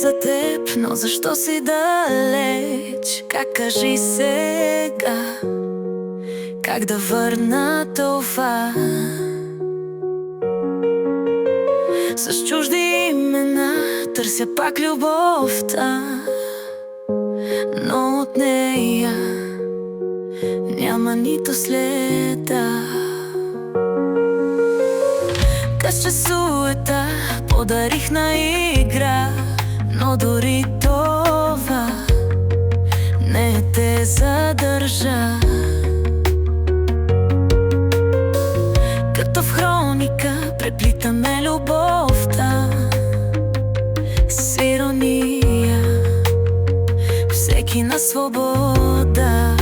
за теб, но защо си далеч? Как, кажи сега, как да върна това? С чужди имена търся пак любовта, но от нея няма нито следа. Късче суета подарих на игра, но дори това не те задържа. Като в хроника преплитаме любовта с ирония, всеки на свобода.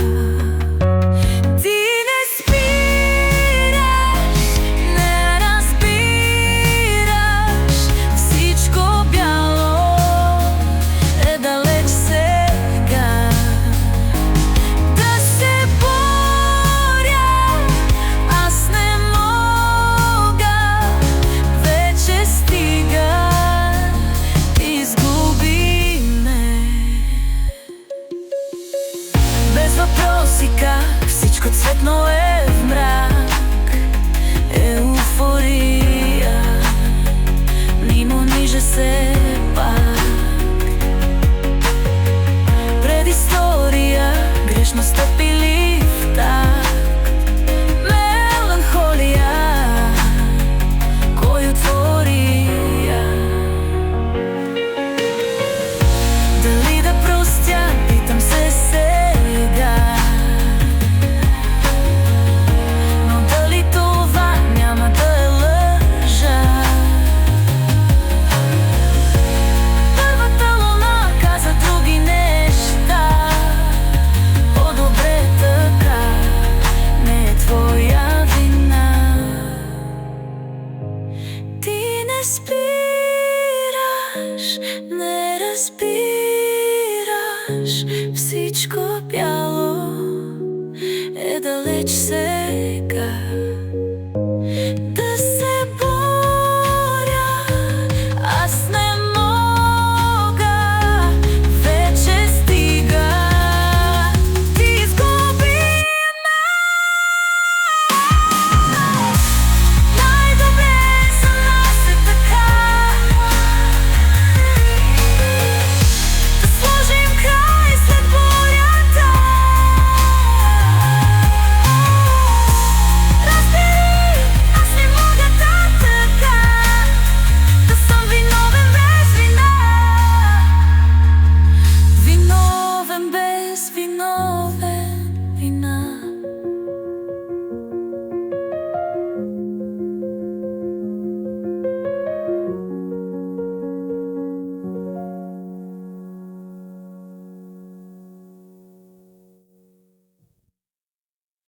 Без въпроси как всичко цветно е в мрак, еуфория, мимо ниже се пак. Предистория, грешно стъпили в такт, меланхолия, кой отвори я? Дали да простя, питам се сега, но дали това няма да е лъжа? Първата луна каза други неща, по-добре така, не е твоя вина. Ти не спираш, не разбираш, всичко бяло е далеч сега.